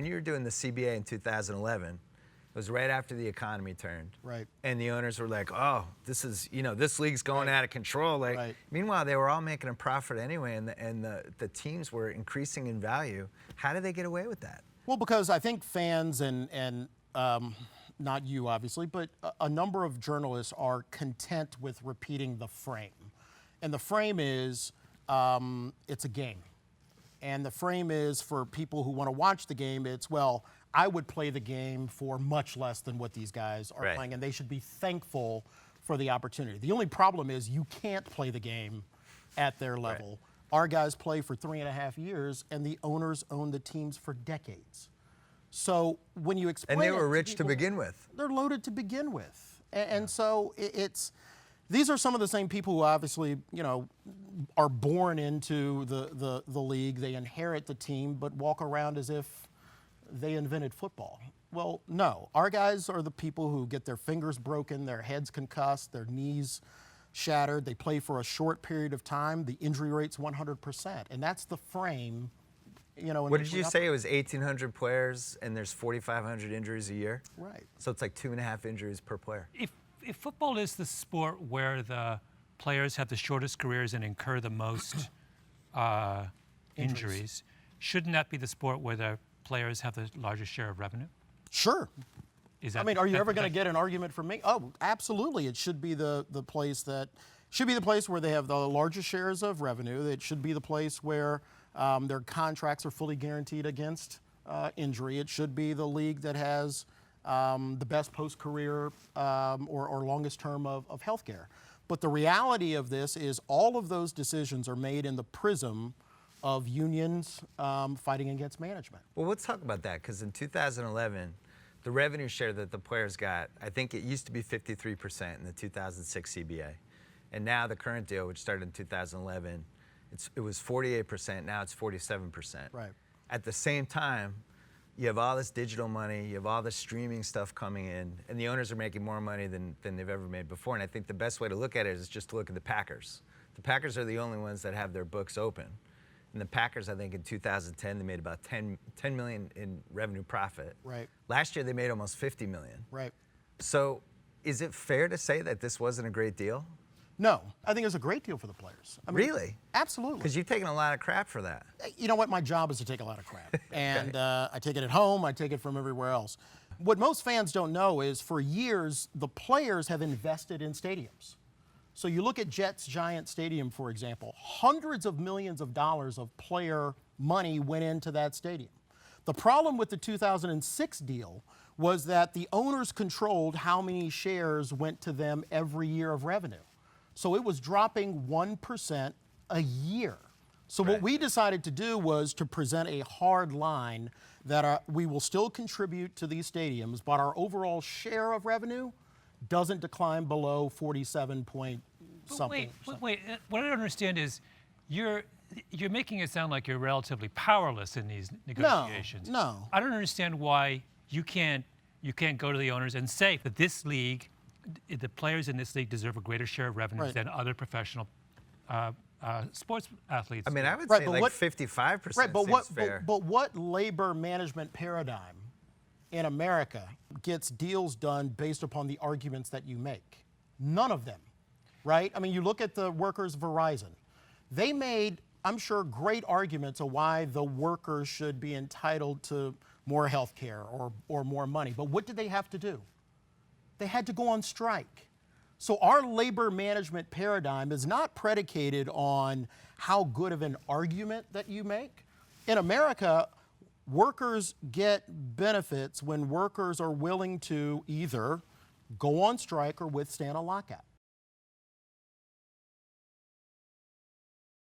when you were doing the CBA in 2011, it was right after the economy turned. Right. And the owners were like, oh, this is, this league's going out of control. Like, meanwhile, they were all making a profit anyway, and the teams were increasing in value. How did they get away with that? Well, because I think fans and not you, obviously, but a number of journalists are content with repeating the frame. And the frame is, it's a game. And the frame is, for people who want to watch the game, it's, well, I would play the game for much less than what these guys are playing, and they should be thankful for the opportunity. The only problem is you can't play the game at their level. Our guys play for 3.5 years, and the owners own the teams for decades. So when you explain, and they were rich to begin with. They're loaded to begin with, and so these are some of the same people who obviously, are born into the league. They inherit the team, but walk around as if they invented football. Well, no. Our guys are the people who get their fingers broken, their heads concussed, their knees shattered. They play for a short period of time. The injury rate's 100%, and that's the frame. What did you say? It was 1,800 players, and there's 4,500 injuries a year? Right. So it's like 2.5 injuries per player. If football is the sport where the players have the shortest careers and incur the most injuries, shouldn't that be the sport where the players have the largest share of revenue? Sure. Are you ever going to get an argument from me? Oh, absolutely. It should be the place where they have the largest shares of revenue. It should be the place where their contracts are fully guaranteed against injury. It should be the league that has the best post-career or longest term of health care. But the reality of this is all of those decisions are made in the prism of unions fighting against management. Well, let's talk about that, because in 2011, the revenue share that the players got, I think it used to be 53% in the 2006 CBA. And now the current deal, which started in 2011, it was 48%, now it's 47%. Right. At the same time, you have all this digital money, you have all this streaming stuff coming in, and the owners are making more money than they've ever made before. And I think the best way to look at it is just to look at the Packers. The Packers are the only ones that have their books open. And the Packers, I think in 2010, they made about 10 million in revenue profit. Right. Last year, they made almost 50 million. Right. So is it fair to say that this wasn't a great deal? No, I think it was a great deal for the players. Really? Absolutely. Because you've taken a lot of crap for that. You know what? My job is to take a lot of crap. And I take it at home, I take it from everywhere else. What most fans don't know is for years, the players have invested in stadiums. So you look at Jets Giant Stadium, for example, hundreds of millions of dollars of player money went into that stadium. The problem with the 2006 deal was that the owners controlled how many shares went to them every year of revenue. So it was dropping 1% a year. So what we decided to do was to present a hard line that we will still contribute to these stadiums, but our overall share of revenue doesn't decline below 47 point something. Wait. What I don't understand is you're making it sound like you're relatively powerless in these negotiations. No. I don't understand why you can't go to the owners and say that this league, the players in this league deserve a greater share of revenues than other professional sports athletes. I mean, I would say like 55% seems fair. But what labor management paradigm in America gets deals done based upon the arguments that you make? None of them, right? I mean, you look at the workers' Verizon. They made, I'm sure, great arguments of why the workers should be entitled to more health care or more money. But what did they have to do? They had to go on strike. So our labor management paradigm is not predicated on how good of an argument that you make. In America, workers get benefits when workers are willing to either go on strike or withstand a lockout.